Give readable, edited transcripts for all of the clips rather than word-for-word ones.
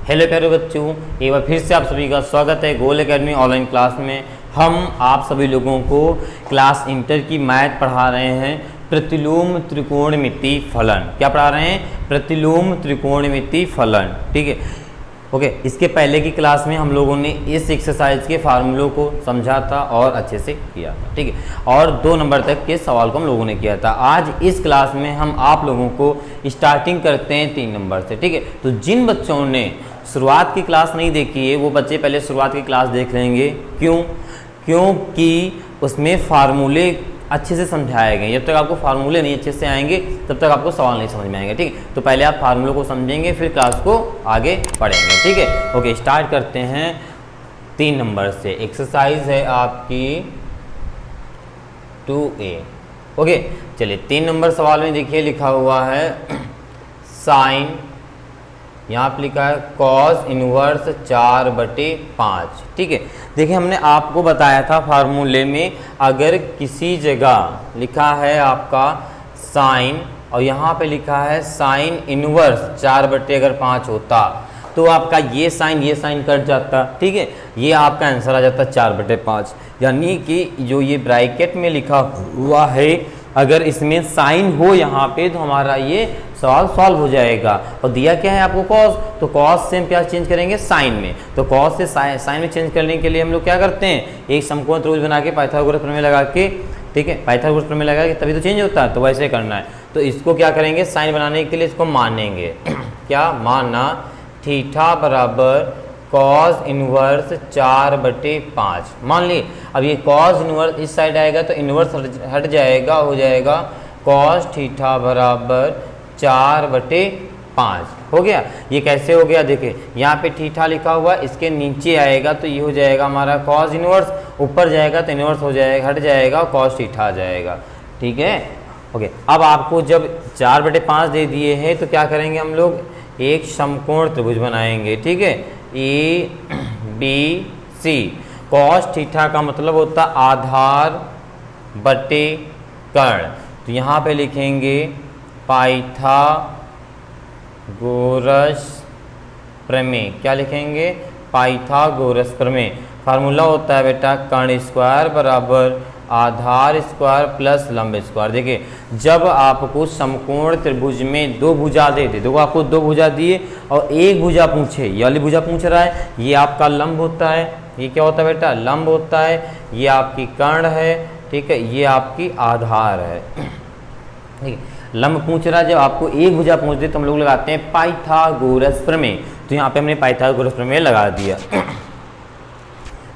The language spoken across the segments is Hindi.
हेलो प्यारे बच्चों, एक बार फिर से आप सभी का स्वागत है गोल एकेडमी ऑनलाइन क्लास में। हम आप सभी लोगों को क्लास इंटर की मैथ पढ़ा रहे हैं, प्रतिलोम त्रिकोणमिति फलन। क्या पढ़ा रहे हैं? प्रतिलोम त्रिकोणमिति फलन। ठीक है, ओके। इसके पहले की क्लास में हम लोगों ने इस एक्सरसाइज के फार्मूलों को समझा था और अच्छे से किया था। ठीक है, और 2 नंबर तक के सवाल को हम लोगों ने किया था। आज इस क्लास में हम आप लोगों को स्टार्टिंग करते हैं 3 नंबर से। ठीक है, तो जिन बच्चों ने शुरुआत की क्लास नहीं देखी है वो बच्चे पहले शुरुआत की क्लास देख लेंगे। क्योंकि उसमें फार्मूले अच्छे से समझाए गए। जब तक आपको फार्मूले नहीं अच्छे से आएंगे तब तक आपको सवाल नहीं समझ में आएंगे। ठीक है, तो पहले आप फार्मूलों को समझेंगे फिर क्लास को आगे पढ़ेंगे। ठीक है, ओके। स्टार्ट करते हैं 3 नंबर से। एक्सरसाइज है आपकी 2A। ओके, चलिए 3 नंबर सवाल में देखिए लिखा हुआ है साइन, यहाँ पे लिखा है कॉस इनवर्स 4/5। ठीक है, देखिए हमने आपको बताया था फार्मूले में अगर किसी जगह लिखा है आपका साइन और यहाँ पे लिखा है साइन इनवर्स 4/5 होता तो आपका ये साइन कट जाता। ठीक है, ये आपका आंसर आ जाता 4/5। यानी कि जो ये ब्रैकेट में लिखा हुआ है अगर इसमें साइन हो यहाँ पे तो हमारा ये सवाल सॉल्व हो जाएगा। और दिया क्या है आपको कॉस, तो कॉस से हम क्या चेंज करेंगे साइन में। तो कॉस से साइन में चेंज करने के लिए हम लोग क्या करते हैं, एक समकोण त्रिभुज बना के पाइथागोरस प्रमेय लगा के, ठीक है, पाइथागोरस प्रमेय लगा के तभी तो चेंज होता है। तो वैसे करना है। तो इसको क्या करेंगे, साइन बनाने के लिए इसको मानेंगे क्या माना, थीटा बराबर कॉस इनवर्स 4/5 मान ली। अब ये कॉस इनवर्स इस साइड आएगा तो इनवर्स हट जाएगा, हो जाएगा कॉस थीटा बराबर 4/5 हो गया। ये कैसे हो गया, देखिए यहाँ पे थीटा लिखा हुआ इसके नीचे आएगा तो ये हो जाएगा हमारा कॉस इनवर्स, ऊपर जाएगा तो इनवर्स हो जाएगा, हट जाएगा कॉस थीटा आ जाएगा। ठीक है, ओके। अब आपको जब 4/5 दे दिए हैं तो क्या करेंगे हम लोग, एक समकोण त्रिभुज बनाएंगे। ठीक है, ABC। कॉस थीटा का मतलब होता आधार बटे कर्ण। तो यहाँ पे लिखेंगे पाइथागोरस प्रमेय। क्या लिखेंगे, पाइथागोरस प्रमेय। फार्मूला होता है बेटा कर्ण स्क्वायर बराबर आधार स्क्वायर प्लस लंब स्क्वायर। देखिए जब आपको समकोण त्रिभुज में 2 भुजा दे दे, देखो आपको 2 भुजा दिए और एक भुजा पूछे, ये वाली भुजा पूछ रहा है, ये आपका लंब होता है। ये क्या होता है बेटा, लंब होता है। ये आपकी कर्ण है, ठीक है, ये आपकी आधार है। ठीक है, लंब पूछ रहा है, जब आपको एक भुजा पूछ दे तो हम लोग लगाते हैं पाइथागोरस प्रमेय। तो यहाँ पे हमने पाइथागोरस प्रमेय लगा दिया।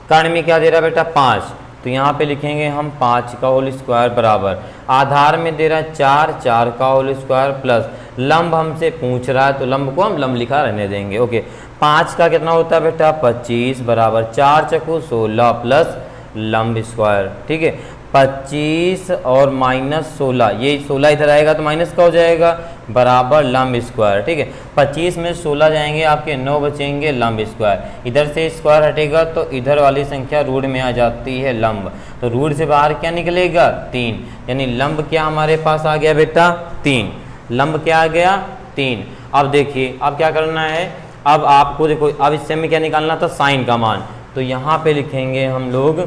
कर्ण में क्या दे रहा है बेटा 5, तो यहाँ पे लिखेंगे हम 5 का होल स्क्वायर बराबर आधार में दे रहा है 4 का होल स्क्वायर प्लस लंब हमसे पूछ रहा है तो लंब को हम लंब लिखा रहने देंगे। ओके, 5 का कितना होता है बेटा 25 बराबर 4 चक्कू 16 प्लस लंब स्क्वायर। ठीक है, 25 और -16, ये 16 इधर आएगा तो माइनस का हो जाएगा बराबर लंब स्क्वायर। ठीक है, 25 में 16 जाएंगे आपके 9 बचेंगे लंब स्क्वायर। इधर से स्क्वायर हटेगा तो इधर वाली संख्या रूट में आ जाती है लंब। तो रूट से बाहर क्या निकलेगा 3, यानी लंब क्या हमारे पास आ गया बेटा 3। लंब क्या आ गया 3। अब देखिए अब क्या करना है, अब आपको देखो अब इससे में क्या निकालना था, साइन का मान। तो यहाँ पे लिखेंगे हम लोग,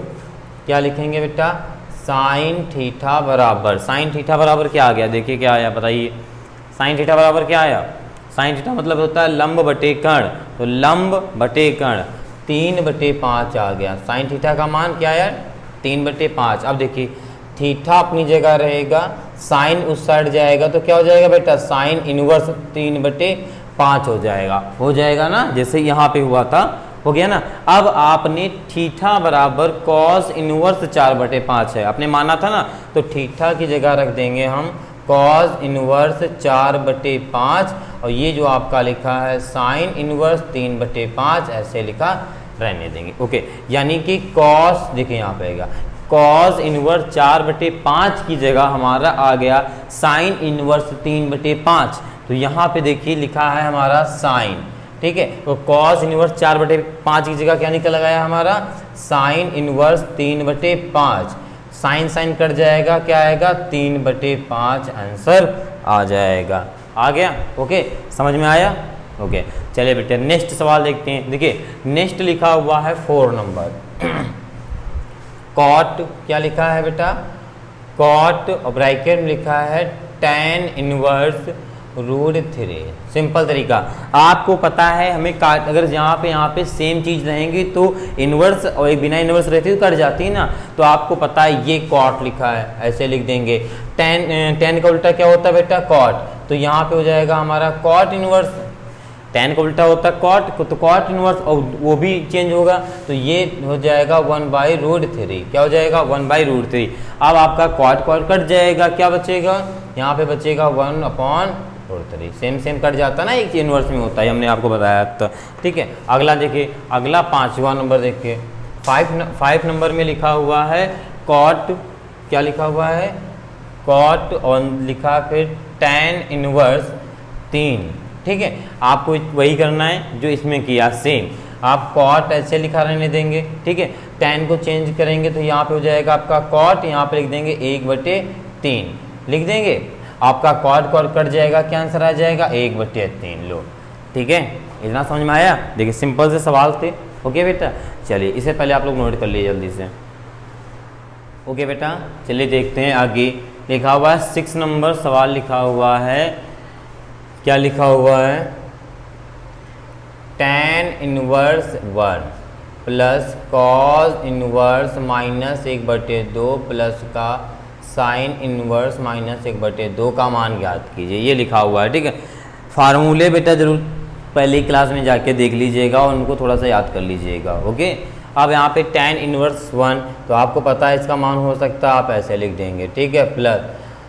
क्या लिखेंगे बेटा, साइन थीटा बराबर क्या आ गया, देखिए क्या आया बताइए। साइन थीटा बराबर क्या आया, साइन थीटा मतलब होता है लंब बटे कर्ण। तो लंब बटे कर्ण 3/5 आ गया। साइन थीटा का मान क्या आया 3/5। अब देखिए थीटा अपनी जगह रहेगा, साइन उस साइड जाएगा तो क्या हो जाएगा बेटा, साइन इनवर्स 3/5 हो जाएगा ना, जैसे यहाँ पे हुआ था, हो गया ना। अब आपने थीटा बराबर कॉस इनवर्स 4/5 है, आपने माना था ना, तो थीटा की जगह रख देंगे हम कॉस इनवर्स 4/5 और ये जो आपका लिखा है साइन इनवर्स 3/5 ऐसे लिखा रहने देंगे। ओके, यानी कि कॉस, देखिए यहाँ पे आएगा कॉस इनवर्स 4/5 की जगह हमारा आ गया साइन इनवर्स 3/5। तो यहाँ पे देखिए लिखा है हमारा साइन। ठीक है, तो कॉस इनवर्स 4/5 की जगह क्या निकल गया हमारा, साइन इनवर्स 3/5। साइन कट जाएगा, क्या आएगा 3/5 आंसर आ जाएगा। आ गया, ओके, समझ में आया। ओके चलिए बेटा नेक्स्ट सवाल देखते हैं। देखिए नेक्स्ट लिखा हुआ है 4 नंबर कॉट, क्या लिखा है बेटा, कॉट और ब्रैकेट में लिखा है tan इनवर्स √3। सिंपल तरीका, आपको पता है हमें काट, अगर यहाँ पे सेम चीज़ रहेंगी तो इनवर्स और एक बिना इनवर्स रहती तो कट जाती है ना, तो आपको पता है ये कॉट लिखा है, ऐसे लिख देंगे। tan का उल्टा क्या होता है बेटा, कॉट, तो यहाँ पे हो जाएगा हमारा कॉट इनवर्स। tan का उल्टा होता है कॉट, तो कॉट इनवर्स, और वो भी चेंज होगा, तो ये हो जाएगा 1/√3। क्या हो जाएगा 1/√3। अब आपका कॉट कट जाएगा, क्या बचेगा, यहाँ पे बचेगा 1/√3। सेम कट जाता है ना, एक इनवर्स में होता है, हमने आपको बताया था। ठीक है, अगला देखिए, अगला 5वां नंबर देखिए, 5 नंबर में लिखा हुआ है कॉट, क्या लिखा हुआ है, कॉट और लिखा फिर tan इनवर्स 3। ठीक है, आपको वही करना है जो इसमें किया, सेम आप कॉट ऐसे लिखा रहने देंगे। ठीक है, tan को चेंज करेंगे तो यहाँ पे हो जाएगा आपका कॉट, यहाँ पे लिख देंगे 1/3 लिख देंगे, आपका कॉट कट जाएगा, क्या आंसर आ जाएगा 1/3 लो। ठीक है, इतना समझ में आया। देखिए सिंपल से सवाल थे। ओके बेटा, चलिए इसे पहले आप लोग नोट कर लिए जल्दी से। ओके बेटा, चलिए देखते हैं आगे। लिखा हुआ है 6 नंबर सवाल लिखा हुआ है, क्या लिखा हुआ है, tan inverse 1 plus cos inverse -1/2 plus का sin इनवर्स -1/2 का मान ज्ञात कीजिए, ये लिखा हुआ है। ठीक है, फार्मूले बेटा जरूर पहली क्लास में जाके देख लीजिएगा और उनको थोड़ा सा याद कर लीजिएगा। ओके, अब यहाँ पे tan इनवर्स 1, तो आपको पता है इसका मान हो सकता है, आप ऐसे लिख देंगे। ठीक है, प्लस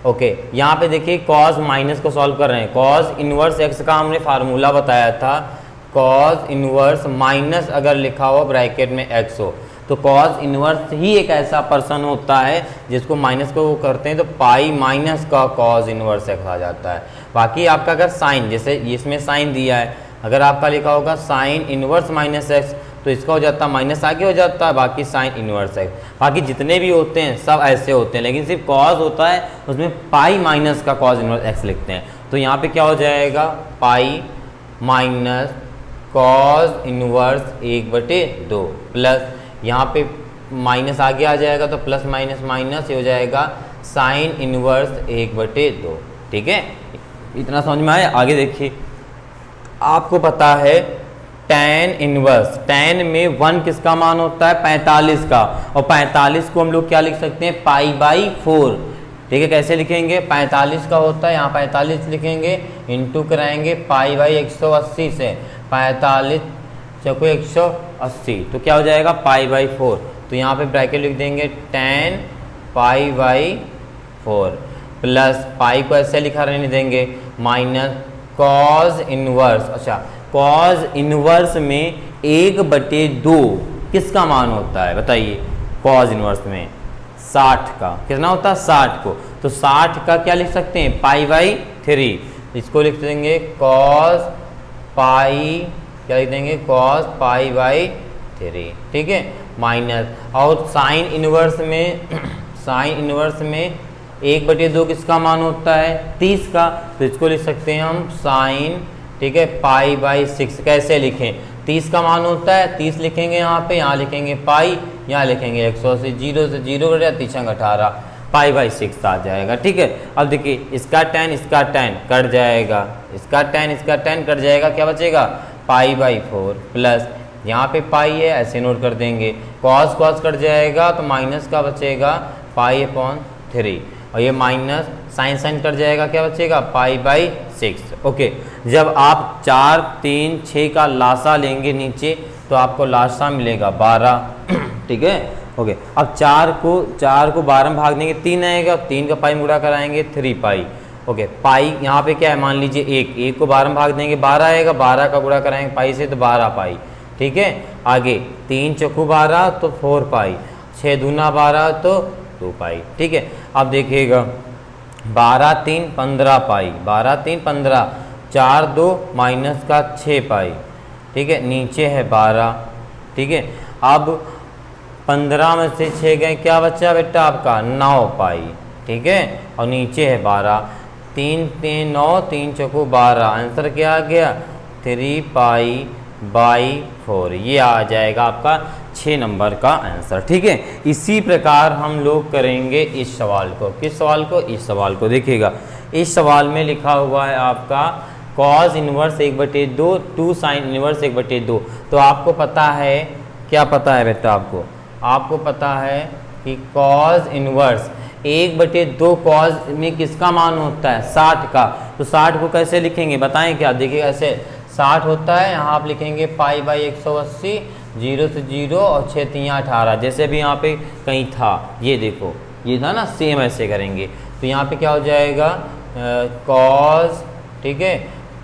ओके, यहाँ पे देखिए cos माइनस को सॉल्व कर रहे हैं, cos इनवर्स x का हमने फार्मूला बताया था, cos इनवर्स माइनस अगर लिखा हो ब्रैकेट में x हो, तो cos इनवर्स ही एक ऐसा पर्सन होता है जिसको माइनस को वो करते हैं तो पाई माइनस का cos इनवर्स x आ जाता है। बाकी आपका अगर साइन, जैसे इसमें साइन दिया है, अगर आपका लिखा होगा साइन इनवर्स -x तो इसका हो जाता है माइनस आगे हो जाता है, बाकी साइन इनवर्स है। बाकी जितने भी होते हैं सब ऐसे होते हैं, लेकिन सिर्फ कॉज होता है उसमें पाई माइनस का कॉज इनवर्स एक्स लिखते हैं। तो यहाँ पे क्या हो जाएगा, pi minus cos inverse 1/2 plus यहाँ पे माइनस आगे आ जाएगा तो प्लस माइनस माइनस हो जाएगा साइन इनवर्स 1/2। ठीक है, इतना समझ में आया। आगे देखिए, आपको पता है tan इनवर्स, tan में 1 किसका मान होता है 45 का, और 45 को हम लोग क्या लिख सकते हैं π/4। ठीक है, कैसे लिखेंगे, 45 का होता है, यहाँ 45 लिखेंगे, इंटू कराएंगे π/180 से, 45 चौको 180, तो क्या हो जाएगा π/4। तो यहाँ पे ब्रैकेट लिख देंगे tan π/4 प्लस पाई को ऐसे लिखा रहने देंगे माइनस कॉज इनवर्स। अच्छा, कॉज इनवर्स में 1/2 किसका मान होता है बताइए, कॉज इनवर्स में 60 का, कितना होता है 60 को, तो 60 का क्या लिख सकते हैं π/3, इसको लिख देंगे कॉज पाई, क्या लिख देंगे कॉज π/3। ठीक है, माइनस, और साइन इनवर्स में साइन इनवर्स में 1/2 किसका मान होता है 30 का, तो इसको लिख सकते हैं हम साइन, ठीक है, π/6। कैसे लिखें, 30 का मान होता है 30 लिखेंगे यहाँ पे, यहाँ लिखेंगे पाई, यहाँ लिखेंगे 180, 0 से 0 कट जाए 3 18, π/6 आ जाएगा। ठीक है, अब देखिए इसका tan कट जाएगा, इसका tan कट जाएगा, क्या बचेगा π/4 प्लस यहाँ पे पाई है ऐसे नोट कर देंगे, कॉस कट जाएगा तो माइनस का बचेगा π/3, और ये माइनस साइन कट जाएगा, क्या बचेगा π/6। ओके, जब आप 4 3 6 का लासा लेंगे नीचे तो आपको लासा मिलेगा 12। ठीक है, ओके, अब 4 को 12 में भाग देंगे 3 आएगा, 3 का पाई गुणा कराएंगे 3 पाई। ओके, पाई यहाँ पे क्या है मान लीजिए 1 को 12 में भाग देंगे 12 आएगा, 12 का गुणा कराएंगे पाई से तो 12 पाई। ठीक है, आगे 3 चौको 12 तो 4 पाई, 6 दूना 12 तो 2 पाई। ठीक है, अब देखिएगा 12 3 15 पाई, 12 3 15, 4 2 माइनस का 6 पाई। ठीक है, नीचे है 12। ठीक है, अब 15 में से 6 गए, क्या बचा बेटा आपका 9 पाई। ठीक है, और नीचे है 12, 3 3 9, 3 चौको 12, आंसर क्या आ गया 3π/4। ये आ जाएगा आपका 6 नंबर का आंसर। ठीक है, इसी प्रकार हम लोग करेंगे इस सवाल को। किस सवाल को? इस सवाल को। देखिएगा, इस सवाल में लिखा हुआ है आपका cos इनवर्स 1/2 2 sin इनवर्स 1/2। तो आपको पता है, क्या पता है बेटा आपको? आपको पता है कि cos इनवर्स 1/2 cos में किसका मान होता है? 60 का। तो 60 को कैसे लिखेंगे बताएं क्या? देखिए ऐसे 60 होता है, यहाँ आप लिखेंगे π/180, 0 से 0 और 6 3 18, जैसे भी यहाँ पे कहीं था, ये देखो ये था ना, सेम ऐसे करेंगे। तो यहाँ पे क्या हो जाएगा? cos, ठीक है,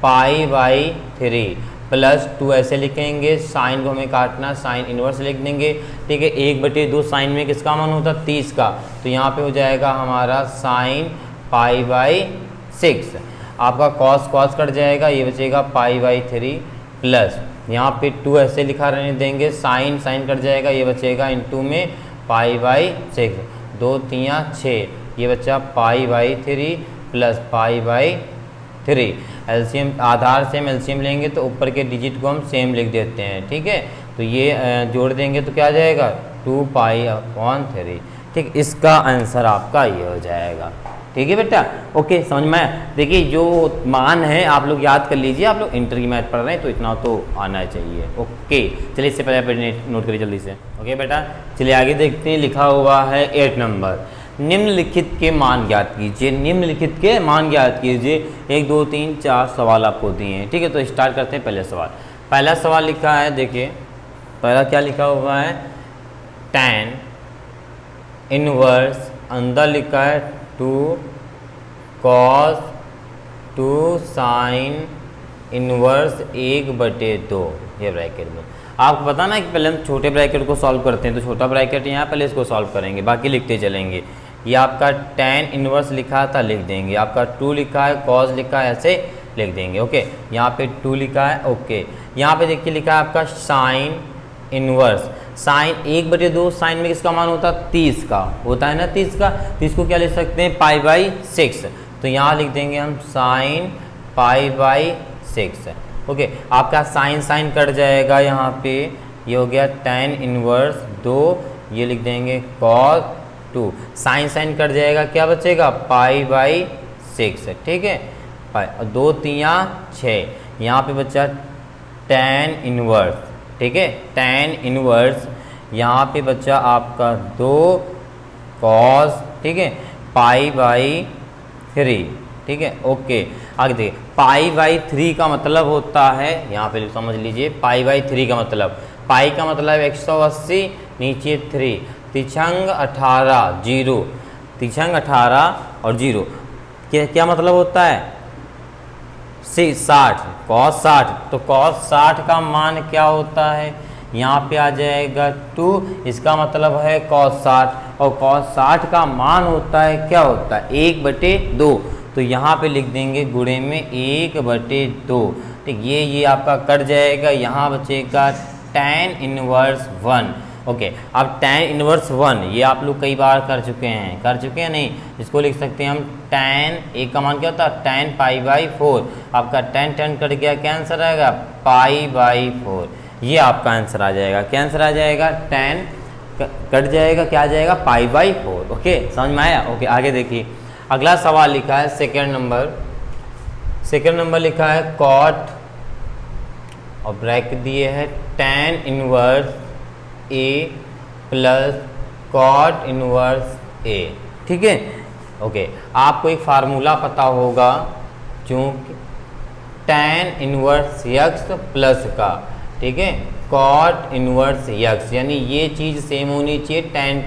π/3 प्लस 2 ऐसे लिखेंगे। साइन को हमें काटना, साइन इनवर्स लिख देंगे। ठीक है, 1/2 साइन में किसका मान होता है? 30 का। तो यहाँ पे हो जाएगा हमारा साइन π/6। आपका cos कट जाएगा, ये बचेगा π/3 प्लस यहाँ पे 2 ऐसे लिखा रहने देंगे। साइन कट जाएगा, ये बचेगा इनटू में π/6, 2 3 6, ये बचा π/3 प्लस π/3। एलसीएम आधार से हम एलसीएम लेंगे तो ऊपर के डिजिट को हम सेम लिख देते हैं। ठीक है, तो ये जोड़ देंगे तो क्या आ जाएगा? 2π/3। ठीक, इसका आंसर आपका ये हो जाएगा। ठीक है बेटा, ओके, समझ में? देखिए जो मान है आप लोग याद कर लीजिए, आप लोग इंटर की मैथ पढ़ रहे हैं तो इतना तो आना चाहिए। ओके, चलिए इससे पहले नोट करिए जल्दी से। ओके बेटा, चलिए आगे देखते हैं। लिखा हुआ है 8 नंबर, निम्नलिखित के मान ज्ञात कीजिए। निम्नलिखित के मान ज्ञात कीजिए। 1 2 3 4 सवाल आपको दिए हैं। ठीक है, तो स्टार्ट करते हैं पहले सवाल। पहला सवाल लिखा है, देखिए पहला क्या लिखा हुआ है? tan इनवर्स, अंदर लिखा है 2 cos 2 sin इनवर्स 1/2, ये ब्रैकेट में। आपको पता ना कि पहले हम छोटे ब्रैकेट को सॉल्व करते हैं, तो छोटा ब्रैकेट यहाँ पहले इसको सॉल्व करेंगे, बाकी लिखते चलेंगे। ये आपका tan इनवर्स लिखा था, लिख देंगे। आपका 2 लिखा है, cos लिखा है, ऐसे लिख देंगे। ओके, यहाँ पे 2 लिखा है। ओके, यहाँ पे देखिए लिखा है आपका साइन इनवर्स। साइन 1/2 साइन में किसका मान होता है? 30 का होता है ना, 30 का। तो इसको क्या लिख सकते हैं? π/6। तो यहाँ लिख देंगे हम साइन π/6। ओके, आपका साइन कट जाएगा, यहाँ पे ये हो गया tan इनवर्स 2, ये लिख देंगे cos 2। साइन कट जाएगा, क्या बचेगा? π/6। ठीक है, 2 3 6, यहाँ पे बचा tan इनवर्स। ठीक है, tan इनवर्स यहाँ पे बचा आपका 2 cos, ठीक है, π/3। ठीक है, ओके, आगे देखिए π/3 का मतलब होता है, यहाँ पे समझ लीजिए, π/3 का मतलब, पाई का मतलब 180, नीचे 3, तिछंग 18 0, तिछंग 18 और 0, क्या मतलब होता है? 60, cos 60। तो cos 60 का मान क्या होता है? यहाँ पे आ जाएगा 2, इसका मतलब है cos 60, और cos 60 का मान होता है, क्या होता है? 1/2। तो यहाँ पे लिख देंगे गुणे में 1/2। ठीक, ये आपका कट जाएगा, यहाँ बचेगा tan इनवर्स 1। ओके, अब tan इनवर्स 1 ये आप लोग कई बार कर चुके हैं नहीं, इसको लिख सकते हैं हम tan, एक का मान क्या होता है? tan π/4। आपका tan कट गया, क्या आंसर आएगा? π/4। ये आपका आंसर आ जाएगा। क्या आंसर आ जाएगा? tan कट जाएगा, क्या आ जाएगा? π/4। ओके, समझ में आया? ओके, आगे देखिए अगला सवाल लिखा है सेकेंड नंबर लिखा है cot, और ब्रैकेट दिए है tan inverse a plus cot inverse a। ठीक है, ओके, आपको एक फार्मूला पता होगा, चूँकि tan इनवर्स x प्लस का, ठीक है, cot इनवर्स x, यानी ये चीज़ सेम होनी चाहिए, tan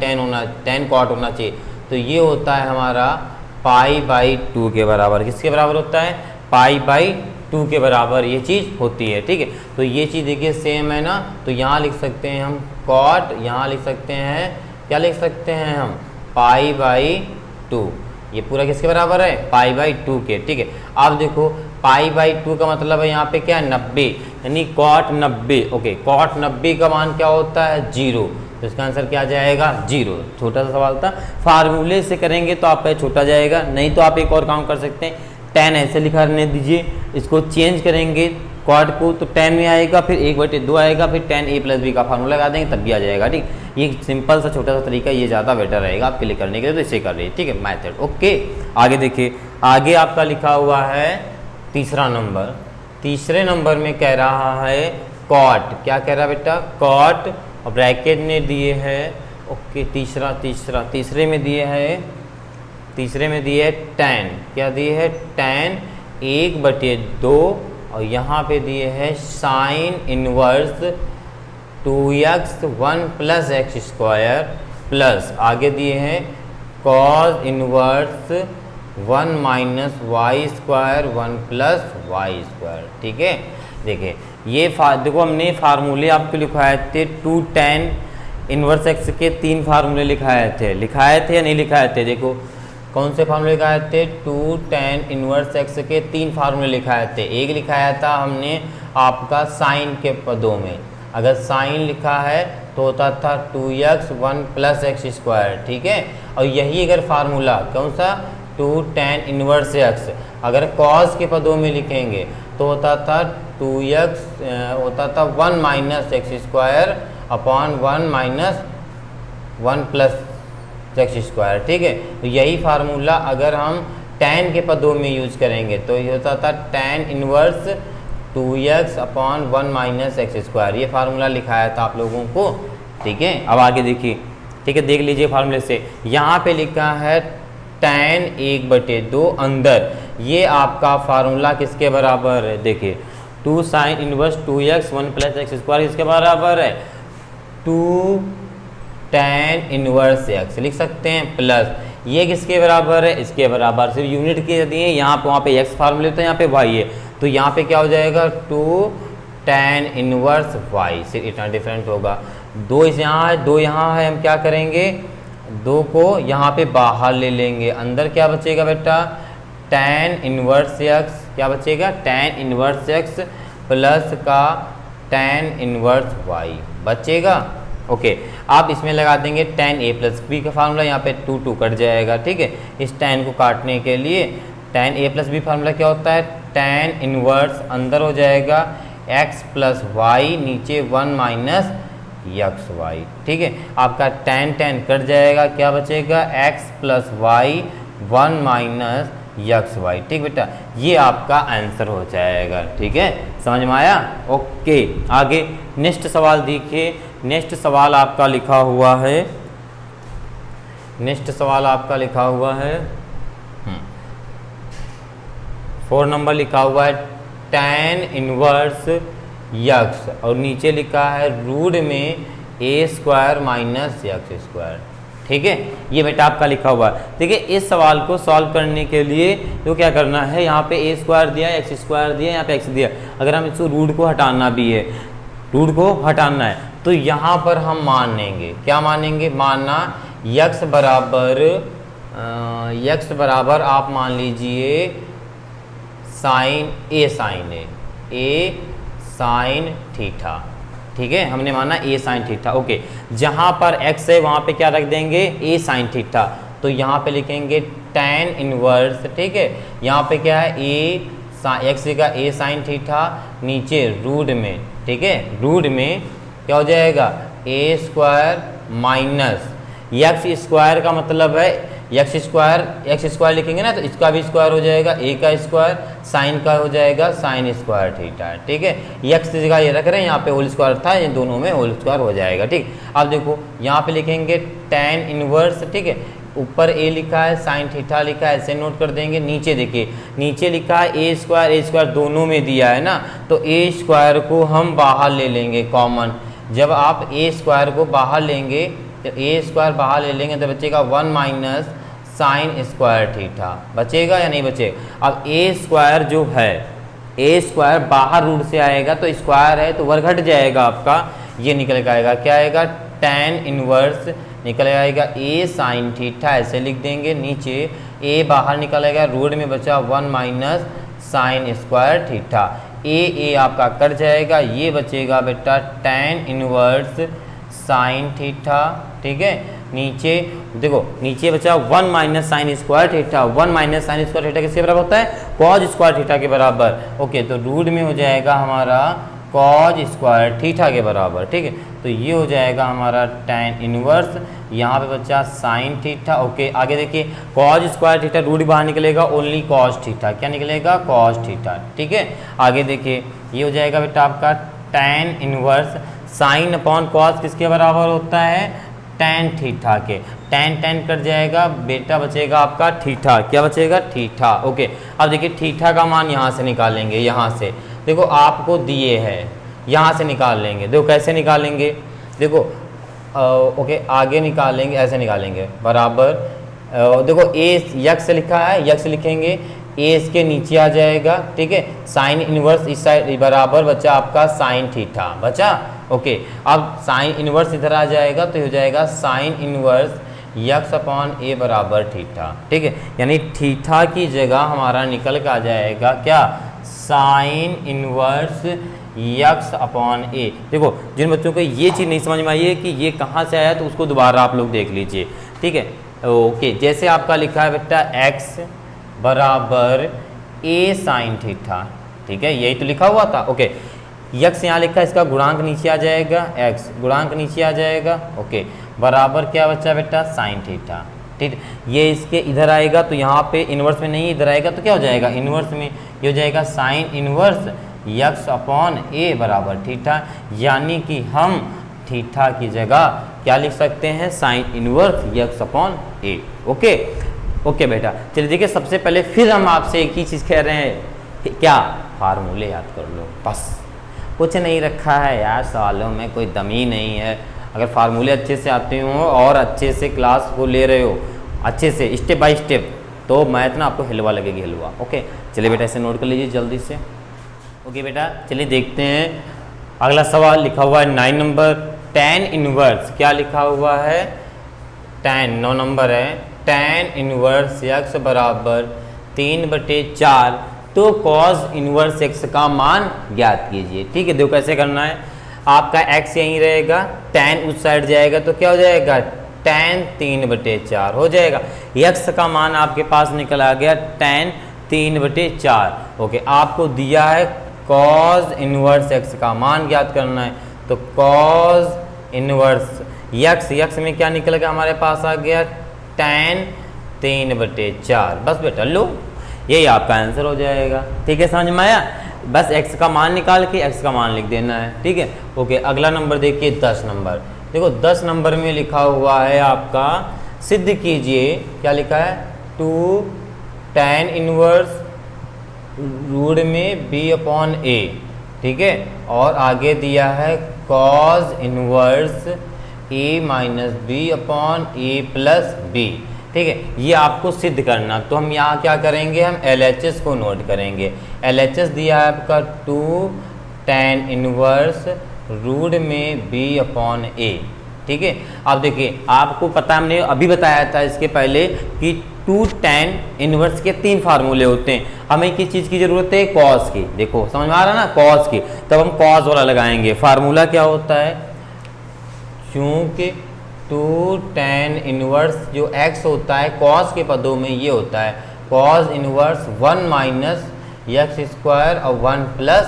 cot होना चाहिए। तो ये होता है हमारा π/2 के बराबर। किसके बराबर होता है? π/2 के बराबर ये चीज़ होती है। ठीक है, तो ये चीज़ देखिए सेम है ना, तो यहाँ लिख सकते हैं हम cot, यहाँ लिख सकते हैं, क्या लिख सकते हैं हम? π/2। ये पूरा किसके बराबर है? π/2 के। ठीक है, अब देखो π/2 का मतलब है यहाँ पे क्या है? 90, यानी cot 90। ओके, cot 90 का मान क्या होता है? 0। तो इसका आंसर क्या आ जाएगा? 0। छोटा सा सवाल था, फार्मूले से करेंगे तो आपका छोटा जाएगा, नहीं तो आप एक और काम कर सकते हैं, tan ऐसे लिखा रहने दीजिए, इसको चेंज करेंगे कॉट को तो tan में आएगा, फिर 1/2 आएगा, फिर tan a प्लस बी का फार्मूला लगा देंगे तब भी आ जाएगा। ठीक, ये सिंपल सा छोटा सा तरीका, ये ज़्यादा बेटर रहेगा आपके लिए करने के लिए, तो इसे कर रही है। ठीक है, मैथड। ओके, आगे देखिए, आगे आपका लिखा हुआ है तीसरा नंबर। तीसरे नंबर में कह रहा है कॉट, क्या कह रहा है बेटा, कॉट, और ब्रैकेट ने दिए है। ओके, तीसरे में दिए है tan, क्या दिए है, tan 1/2, और यहाँ पे दिए है sine inverse 2x 1 plus x square, plus आगे दिए हैं cos inverse 1 minus y square 1 plus y square. ठीक है, देखिए ये देखो हमने फार्मूले आपको लिखाए थे 2 tan इनवर्स एक्स के 3 फार्मूले लिखाए थे या नहीं लिखाए थे, देखो कौन से फार्मूले लिखाए थे, 2 tan इनवर्स एक्स के 3 फार्मूले लिखाए थे। एक लिखाया था हमने आपका साइन के पदों में, अगर साइन लिखा है तो होता था 2x 1 प्लस एक्स स्क्वायर। ठीक है, और यही अगर फार्मूला कौन सा, 2 tan इनवर्स एक्स, अगर कॉस के पदों में लिखेंगे तो होता था 2x होता था 1 minus x square upon 1 minus 1 plus x square. ठीक है, तो यही फार्मूला अगर हम tan के पदों में यूज करेंगे तो ये होता था tan inverse 2x upon 1 minus x square, ये फार्मूला लिखाया था आप लोगों को। ठीक है, अब आगे देखिए, ठीक है, देख लीजिए फार्मूले से, यहाँ पे लिखा है tan 1/2 अंदर, ये आपका फार्मूला किसके बराबर है, देखिए 2 sign inverse 2x 1 plus x square इसके बराबर है 2 tan इनवर्स x, लिख सकते हैं, प्लस ये किसके बराबर है, इसके बराबर, सिर्फ यूनिट के दिए यहाँ पे, वहाँ पे x फार्मूले तो यहाँ पे y है, तो यहाँ पे क्या हो जाएगा 2 tan इनवर्स y, सिर्फ इतना डिफरेंट होगा। 2 यहाँ है, 2 यहाँ है, हम क्या करेंगे, 2 को यहाँ पे बाहर ले लेंगे, अंदर क्या बचेगा बेटा, tan इनवर्स x, क्या बचेगा, tan इनवर्स x प्लस का tan इनवर्स y बचेगा। ओके, आप इसमें लगा देंगे tan a प्लस बी का फार्मूला, यहाँ पे 2 कट जाएगा। ठीक है, इस tan को काटने के लिए tan a plus B formula क्या होता है, tan इनवर्स अंदर हो जाएगा x प्लस वाई, नीचे 1 माइनस यक्स वाई। ठीक है, आपका tan कट जाएगा, क्या बचेगा, x plus y 1 minus x y. ठीक बेटा, ये आपका आंसर हो जाएगा। ठीक है, समझ में आया। ओके, आगे नेक्स्ट सवाल देखिए, नेक्स्ट सवाल आपका लिखा हुआ है, 4 नंबर लिखा हुआ है tan इनवर्स यक्स, और नीचे लिखा है रूट में a square minus x square. ठीक है, ये बेटा आपका लिखा हुआ है। देखिए, इस सवाल को सॉल्व करने के लिए तो क्या करना है, यहाँ पे a स्क्वायर दिया, एक्स स्क्वायर दिया, यहाँ पे x दिया, अगर हम इसको रूट को हटाना भी है, रूट को हटाना है, तो यहाँ पर हम मान लेंगे, क्या मानेंगे, मानना यक्स बराबर आप मान लीजिए साइन a साइन थीटा। ठीक है, हमने माना a साइन थीटा। ओके, जहाँ पर x है वहाँ पे क्या रख देंगे, a साइन थीटा, तो यहाँ पे लिखेंगे tan इनवर्स। ठीक है, यहाँ पे क्या है, x का a साइन थीटा, नीचे रूट में, ठीक है, रूट में क्या हो जाएगा, a square minus x square का मतलब है एक्स स्क्वायर लिखेंगे ना, तो इसका भी स्क्वायर हो जाएगा, a का स्क्वायर, साइन का हो जाएगा साइन स्क्वायर थीटा। ठीक है, यक्स की जगह ये रख रहे हैं, यहाँ पे होल स्क्वायर था, ये दोनों में होल स्क्वायर हो जाएगा। ठीक, अब देखो यहाँ पे लिखेंगे tan इनवर्स। ठीक है, ऊपर a लिखा है, साइन थीटा लिखा है, ऐसे नोट कर देंगे। नीचे देखिए, नीचे लिखा है a स्क्वायर दोनों में दिया है ना, तो a स्क्वायर को हम बाहर ले लेंगे कॉमन। जब आप a स्क्वायर को बाहर लेंगे, तो a स्क्वायर बाहर ले लेंगे तो बचेगा 1 माइनस साइन स्क्वायर थीटा, बचेगा या नहीं बचेगा। अब a स्क्वायर जो है, a स्क्वायर बाहर रूट से आएगा तो स्क्वायर है तो वर्ग घट जाएगा आपका, ये निकल आएगा, क्या आएगा, tan इनवर्स निकल आएगा a साइन थीटा, ऐसे लिख देंगे। नीचे a बाहर निकल आएगा, रूट में बचा 1 minus sine square theta, a आपका कट जाएगा, ये बचेगा बेटा tan इनवर्स साइन थीटा। ठीक है, नीचे देखो नीचे बचा 1 minus sine square theta. 1 minus sine square theta किसके बराबर होता है? कॉज स्क्वायर थीटा के बराबर। ओके, तो रूट में हो जाएगा हमारा कॉज स्क्वायर थीटा के बराबर। ठीक है, तो ये हो जाएगा हमारा tan इनवर्स, यहाँ पे बचा साइन थीटा। ओके, आगे देखिए कॉज स्क्वायर थीटा रूट बाहर निकलेगा, ओनली कॉज थीटा। क्या निकलेगा? Cos theta. ठीक है, आगे देखिए ये हो जाएगा बेटा आपका tan inverse sine upon cos किसके बराबर होता है? tan थीटा के। tan कट जाएगा बेटा, बचेगा आपका थीटा। क्या बचेगा? थीटा। ओके, अब देखिए थीटा का मान यहाँ से निकालेंगे। यहाँ से देखो आपको दिए है, यहाँ से निकाल लेंगे। देखो कैसे निकालेंगे, देखो ओके आगे निकालेंगे, ऐसे निकालेंगे बराबर। देखो ए यक्स लिखा है, यक्स लिखेंगे, ए इसके नीचे आ जाएगा। ठीक है, साइन इनवर्स इस साइड बराबर बचा आपका साइन थीटा बचा। ओके, अब साइन इनवर्स इधर आ जाएगा तो हो जाएगा साइन इनवर्स यक्स अपॉन ए बराबर थीटा। ठीक है, यानी थीटा की जगह हमारा निकल के आ जाएगा क्या? साइन इनवर्स यक्स अपॉन ए। देखो जिन बच्चों को ये चीज़ नहीं समझ में आई है कि ये कहाँ से आया, तो उसको दोबारा आप लोग देख लीजिए। ठीक है, ओके, जैसे आपका लिखा है बेटा एक्स बराबर ए साइन थीटा। ठीक है, यही तो लिखा हुआ था। ओके, यक्स यहाँ लिखा है, इसका गुणांक नीचे आ जाएगा, एक्स गुणांक नीचे आ जाएगा। ओके, बराबर क्या बच्चा बेटा? Sine theta. ठीक, ये इसके इधर आएगा तो यहाँ पे इनवर्स में नहीं, इधर आएगा तो क्या हो जाएगा? इनवर्स में। ये हो जाएगा साइन इनवर्स यक्स अपॉन ए बराबर थीटा, यानी कि हम थीटा की जगह क्या लिख सकते हैं? साइन इनवर्स यक्स अपॉन ए। ओके ओके बेटा, चलिए देखिए सबसे पहले फिर हम आपसे एक ही चीज़ कह रहे हैं, क्या? फार्मूले याद कर लो, बस कुछ नहीं रखा है यार, सवालों में कोई दमी नहीं है। अगर फार्मूले अच्छे से आते हो और अच्छे से क्लास को ले रहे हो अच्छे से स्टेप बाय स्टेप, तो मैथ ना आपको हिलवा लगेगी, हिलवा। ओके, चलिए बेटा ऐसे नोट कर लीजिए जल्दी से। ओके बेटा, चलिए देखते हैं अगला सवाल। लिखा हुआ है 9 नंबर, tan इनवर्स। क्या लिखा हुआ है? tan 9 नंबर है, tan इनवर्स x बराबर 3/4, तो cos इनवर्स x का मान ज्ञात कीजिए। ठीक है, देखो कैसे करना है। आपका x यहीं रहेगा, tan उस साइड जाएगा तो क्या हो जाएगा? tan 3/4 हो जाएगा। x का मान आपके पास निकल आ गया tan 3/4। ओके, आपको दिया है cos इनवर्स x का मान ज्ञात करना है, तो cos इनवर्स x में क्या निकल गया हमारे पास? आ गया tan 3/4। बस बेटा लो, यही आपका आंसर हो जाएगा। ठीक है, समझ में आया? बस x का मान निकाल के x का मान लिख देना है। ठीक है, ओके, अगला नंबर देखिए 10 नंबर। देखो 10 नंबर में लिखा हुआ है आपका, सिद्ध कीजिए। क्या लिखा है? 2 tan इनवर्स रूट में b अपॉन a। ठीक है, और आगे दिया है cos इनवर्स a minus b upon a plus b। ठीक है, ये आपको सिद्ध करना, तो हम यहाँ क्या करेंगे? हम LHS को नोट करेंगे। LHS दिया है आपका 2 tan इनवर्स रूट में b अपॉन a। ठीक है, अब देखिए आपको पता, हमने अभी बताया था इसके पहले कि 2 tan इनवर्स के 3 फार्मूले होते हैं। हमें किस चीज़ की ज़रूरत है? कॉस की। देखो समझ में आ रहा है ना? कॉस की। तब हम कॉस वाला लगाएंगे। फार्मूला क्या होता है? चूँकि 2 tan इनवर्स जो x होता है कॉस के पदों में ये होता है cos inverse 1 minus x square और 1 प्लस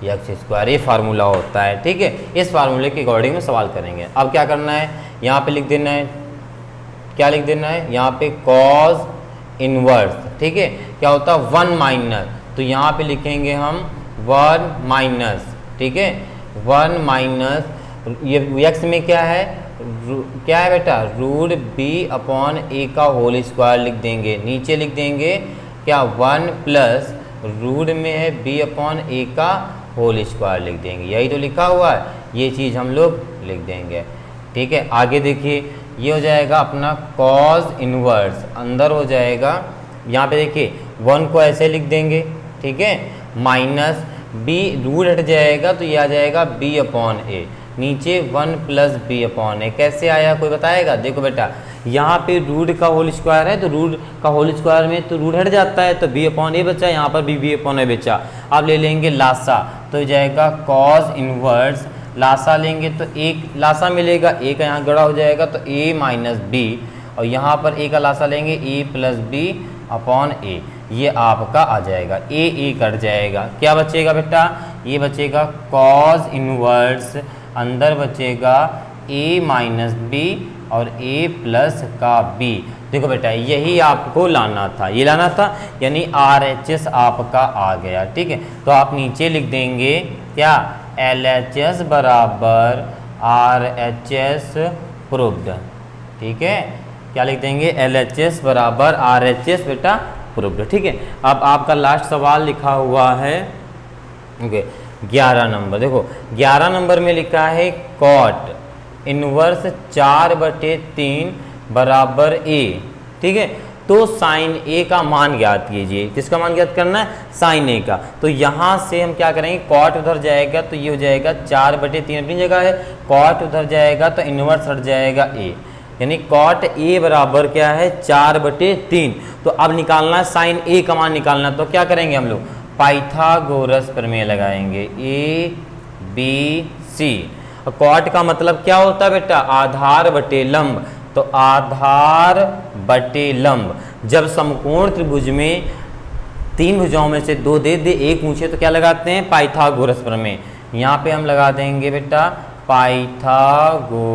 यक्स स्क्वायर, ये फार्मूला होता है। ठीक है, इस फार्मूले के अकॉर्डिंग में सवाल करेंगे। अब क्या करना है? यहाँ पे लिख देना है, क्या लिख देना है? यहाँ पे कॉस इनवर्स। ठीक है, क्या होता है? 1 माइनस, तो यहाँ पे लिखेंगे हम 1 माइनस। ठीक है, 1 माइनस ये यक्स में क्या है? क्या है बेटा? रूट b अपॉन a का होल स्क्वायर लिख देंगे। नीचे लिख देंगे क्या? 1 प्लस रूट में है b अपॉन a का होल स्क्वायर लिख देंगे। यही तो लिखा हुआ है, ये चीज़ हम लोग लिख देंगे। ठीक है, आगे देखिए ये हो जाएगा अपना कॉस इनवर्स, अंदर हो जाएगा। यहाँ पे देखिए 1 को ऐसे लिख देंगे। ठीक है, माइनस b रूट हट जाएगा तो ये आ जाएगा b अपॉन a, नीचे 1 प्लस b अपॉन a। कैसे आया कोई बताएगा? देखो बेटा यहाँ पे रूट का होल स्क्वायर है, तो रूट का होल स्क्वायर में तो रूट हट जाता है, तो b अपॉन a बचा, यहाँ पर b अपॉन a बचा। अब ले लेंगे लासा, तो हो जाएगा कॉस इनवर्स लासा लेंगे तो एक लासा मिलेगा, ए का यहाँ गड़ा हो जाएगा तो a माइनस बी, और यहाँ पर a का लासा लेंगे a प्लस बी अपॉन ए, ये आपका आ जाएगा, ए कट जाएगा, क्या बचेगा बेटा, ये बचेगा कॉस इनवर्स, अंदर बचेगा a माइनस बी और a प्लस का b। देखो बेटा यही आपको लाना था, ये लाना था, यानी RHS आपका आ गया, ठीक है। तो आप नीचे लिख देंगे क्या, LHS बराबर RHS प्रूव्ड, ठीक है, क्या लिख देंगे, LHS बराबर RHS बेटा प्रूव्ड, ठीक है। अब आपका लास्ट सवाल लिखा हुआ है, ओके 11 नंबर, देखो 11 नंबर में लिखा है कॉट इनवर्स 4/3 बराबर a, ठीक है। तो साइन a का मान ज्ञात कीजिए, किसका मान ज्ञात करना है, साइन a का। तो यहाँ से हम क्या करेंगे, कॉट उधर जाएगा तो ये हो जाएगा 4/3 अपनी जगह है, कॉट उधर जाएगा तो इनवर्स हट जाएगा a, यानी कॉट a बराबर क्या है 4/3। तो अब निकालना है साइन a का मान निकालना, तो क्या करेंगे हम लोग, पाइथागोरस प्रमेय लगाएंगे, a b c। कॉट का मतलब क्या होता है बेटा, आधार बटे लंब, तो आधार बटे लंब, जब समकोण त्रिभुज में 3 भुजाओं में से 2 दे दे 1 पूछे तो क्या लगाते हैं, पाइथागोरस प्रमेय। यहाँ पे हम लगा देंगे बेटा पाइथागोरस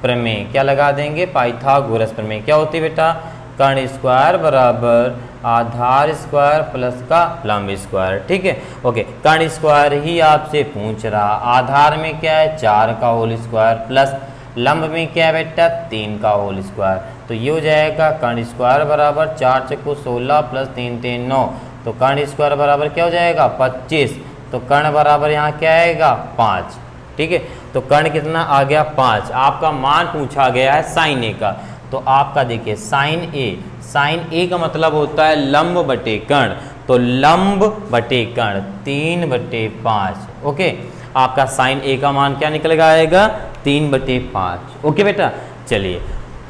प्रमेय, क्या लगा देंगे, पाइथागोरस प्रमेय। क्या होती है बेटा, कर्ण स्क्वायर बराबर आधार स्क्वायर प्लस का लंब स्क्वायर, ठीक है, ओके। कर्ण स्क्वायर ही आपसे पूछ रहा, आधार में क्या है 4 का होल स्क्वायर प्लस लंब में क्या है बेटा 3 का होल स्क्वायर, तो ये हो जाएगा कर्ण स्क्वायर बराबर 4 चौको 16 प्लस 3 3 9, तो कर्ण स्क्वायर बराबर क्या हो जाएगा 25, तो कर्ण बराबर यहाँ क्या आएगा 5, ठीक है। तो कर्ण कितना आ गया 5, आपका मान पूछा गया है साइन ए का, तो आपका देखिए साइन ए का मतलब होता है लंब बटे कर्ण, तो लंब बटे कर्ण 3/5, ओके। आपका साइन ए का मान क्या निकल आएगा 3/5, ओके बेटा। चलिए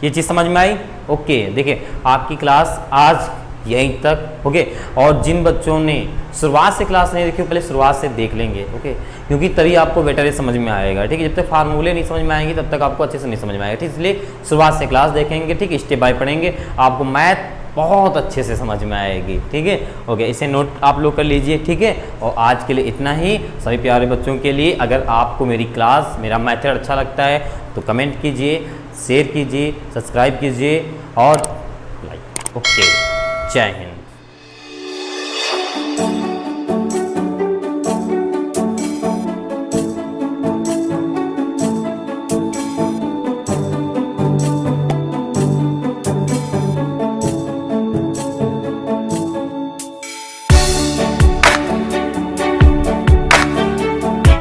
ये चीज़ समझ में आई, ओके। देखिए आपकी क्लास आज यहीं तक, ओके। और जिन बच्चों ने शुरुआत से क्लास नहीं देखी पहले शुरुआत से देख लेंगे, ओके, क्योंकि तभी आपको बेटर समझ में आएगा, ठीक है। जब तक फार्मूले नहीं समझ में आएंगे तब तक आपको अच्छे से नहीं समझ में आएगा, ठीक। इसलिए शुरुआत से क्लास देखेंगे, ठीक, स्टेप बाय पढ़ेंगे, आपको मैथ बहुत अच्छे से समझ में आएगी, ठीक है, ओके। इसे नोट आप लोग कर लीजिए, ठीक है। और आज के लिए इतना ही, सभी प्यारे बच्चों के लिए। अगर आपको मेरी क्लास, मेरा मेथड अच्छा लगता है तो कमेंट कीजिए, शेयर कीजिए, सब्सक्राइब कीजिए और लाइक, ओके। जय हिंद।